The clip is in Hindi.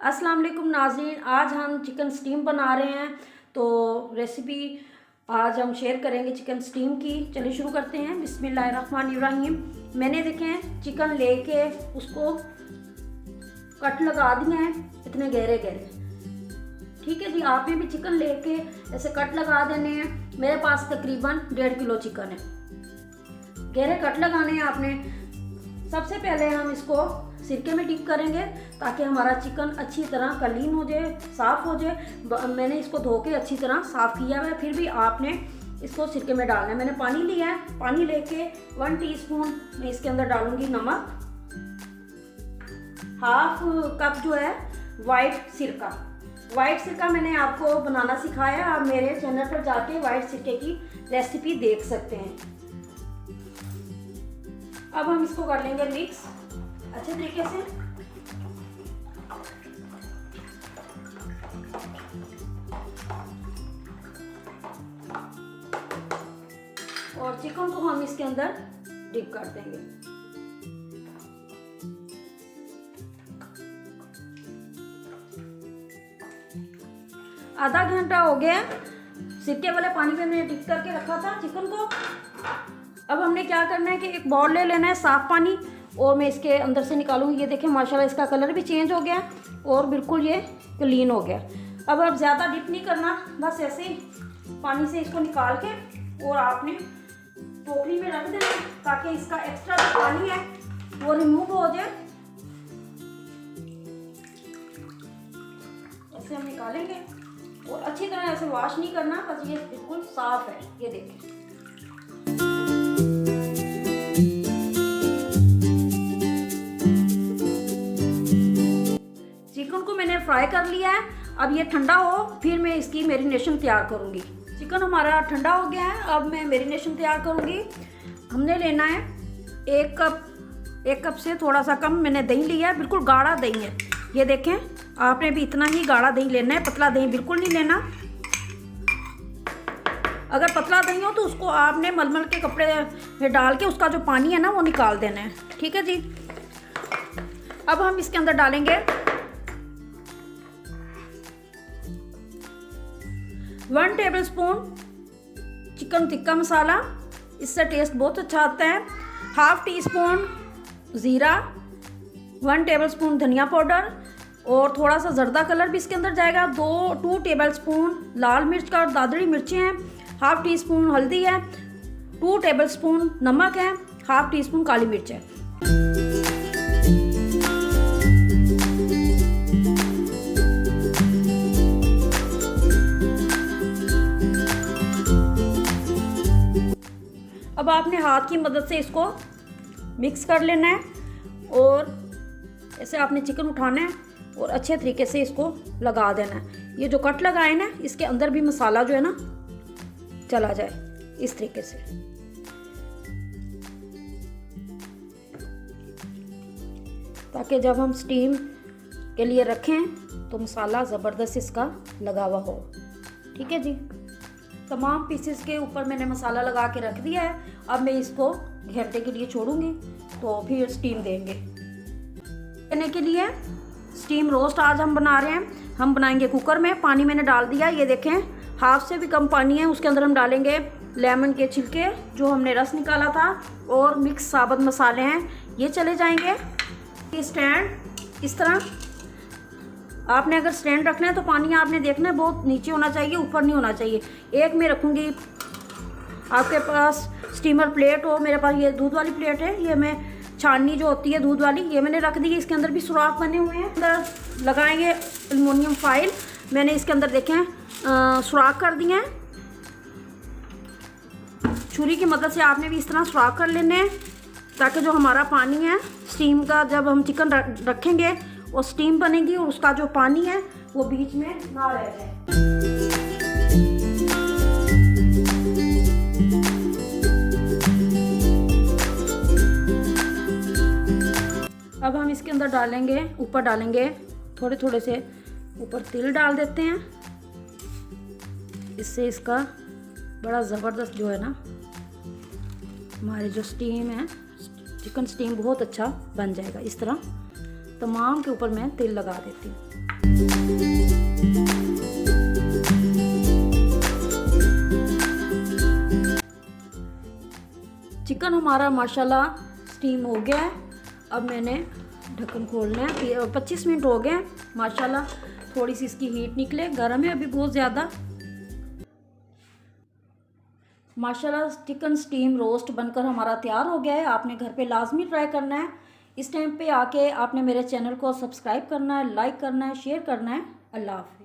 अस्सलाम वालेकुम नाज़रीन, आज हम चिकन स्टीम बना रहे हैं। तो रेसिपी आज हम शेयर करेंगे चिकन स्टीम की। चलिए शुरू करते हैं। बिस्मिल्लाहिर्रहमानिर्रहीम। मैंने देखें चिकन लेके उसको कट लगा दिए हैं इतने गहरे गहरे। ठीक है जी, आपने भी चिकन लेके ऐसे कट लगा देने हैं। मेरे पास तकरीबन 1.5 किलो चिकन है। गहरे कट लगाने हैं आपने। सबसे पहले हम इसको सिरके में डिप करेंगे ताकि हमारा चिकन अच्छी तरह क्लीन हो जाए, साफ़ हो जाए। मैंने इसको धो के अच्छी तरह साफ़ किया हुआ है, फिर भी आपने इसको सिरके में डालना है। मैंने पानी लिया है, पानी लेके 1 टीस्पून मैं इसके अंदर डालूंगी नमक, हाफ कप जो है वाइट सिरका। वाइट सिरका मैंने आपको बनाना सिखाया है, आप मेरे चैनल पर जाके वाइट सिरके की रेसिपी देख सकते हैं। अब हम इसको कर लेंगे मिक्स अच्छे तरीके से। और चिकन को हम इसके अंदर डिप कर देंगे। आधा घंटा हो गया, सिरके वाले पानी में मैंने डिप करके रखा था चिकन को। अब हमने क्या करना है कि एक बाउल ले लेना है साफ पानी, और मैं इसके अंदर से निकालूंगी। ये देखें माशाल्लाह इसका कलर भी चेंज हो गया और बिल्कुल ये क्लीन हो गया। अब ज़्यादा डिप नहीं करना, बस ऐसे ही पानी से इसको निकाल के और आपने टोकरी में रख देना ताकि इसका एक्स्ट्रा जो पानी है वो रिमूव हो जाए। ऐसे हम निकालेंगे और अच्छी तरह ऐसे वॉश नहीं करना, बस ये बिल्कुल साफ है। ये देखें चिकन को मैंने फ्राई कर लिया है। अब ये ठंडा हो फिर मैं इसकी मैरिनेशन तैयार करूँगी। चिकन हमारा ठंडा हो गया है, अब मैं मैरिनेशन तैयार करूँगी। हमने लेना है 1 कप से थोड़ा सा कम मैंने दही लिया है, बिल्कुल गाढ़ा दही है। ये देखें, आपने भी इतना ही गाढ़ा दही लेना है, पतला दही बिल्कुल नहीं लेना। अगर पतला दही हो तो उसको आपने मलमल के कपड़े में डाल के उसका जो पानी है ना वो निकाल देना है। ठीक है जी। अब हम इसके अंदर डालेंगे 1 टेबलस्पून चिकन टिक्का मसाला, इससे टेस्ट बहुत अच्छा आता है। हाफ टीस्पून ज़ीरा, 1 टेबलस्पून धनिया पाउडर और थोड़ा सा जर्दा कलर भी इसके अंदर जाएगा। 2 टेबलस्पून लाल मिर्च का और दादड़ी मिर्चें हैं, हाफ टी स्पून हल्दी है, 2 टेबलस्पून नमक है, हाफ टी स्पून काली मिर्च है। अब आपने हाथ की मदद से इसको मिक्स कर लेना है और ऐसे आपने चिकन उठाना है और अच्छे तरीके से इसको लगा देना है। ये जो कट लगाए ना इसके अंदर भी मसाला जो है ना चला जाए इस तरीके से। ताकि जब हम स्टीम के लिए रखें तो मसाला ज़बरदस्त इसका लगा हुआ हो। ठीक है जी। तमाम पीसेस के ऊपर मैंने मसाला लगा के रख दिया है। अब मैं इसको घंटे के लिए छोड़ूंगी तो फिर स्टीम देंगे। देने के लिए स्टीम रोस्ट आज हम बना रहे हैं। हम बनाएंगे कुकर में। पानी मैंने डाल दिया, ये देखें हाफ से भी कम पानी है। उसके अंदर हम डालेंगे लेमन के छिलके जो हमने रस निकाला था और मिक्स साबुत मसाले हैं, ये चले जाएंगे। ये स्टैंड इस तरह आपने अगर स्टैंड रखना है तो पानी आपने देखना है बहुत नीचे होना चाहिए, ऊपर नहीं होना चाहिए। एक मैं रखूँगी, आपके पास स्टीमर प्लेट हो, मेरे पास ये दूध वाली प्लेट है, ये मैं छाननी जो होती है दूध वाली, ये मैंने रख दी है। इसके अंदर भी सुराख बने हुए हैं। अंदर लगाएंगे एल्युमिनियम फॉइल, मैंने इसके अंदर देखें सुराख कर दिए हैं। छुरी की मदद से आपने भी इस तरह सुराख कर लेने हैं ताकि जो हमारा पानी है स्टीम का, जब हम चिकन रखेंगे वो स्टीम बनेगी और उसका जो पानी है वो बीच में ना रह जाए। अब हम इसके अंदर डालेंगे, ऊपर डालेंगे थोड़े थोड़े से ऊपर तिल डाल देते हैं। इससे इसका बड़ा ज़बरदस्त जो है ना हमारे जो स्टीम है, चिकन स्टीम बहुत अच्छा बन जाएगा। इस तरह तमाम के ऊपर मैं तेल लगा देती हूँ। चिकन हमारा माशाल्लाह स्टीम हो गया है। अब मैंने ढक्कन खोलना है। 25 मिनट हो गए माशाल्लाह। थोड़ी सी इसकी हीट निकले, गर्म है अभी बहुत ज़्यादा। माशाल्लाह चिकन स्टीम रोस्ट बनकर हमारा तैयार हो गया है। आपने घर पे लाजमी ट्राई करना है। इस टाइम पे आके आपने मेरे चैनल को सब्सक्राइब करना है, लाइक करना है, शेयर करना है। अल्लाह हाफ़िज़।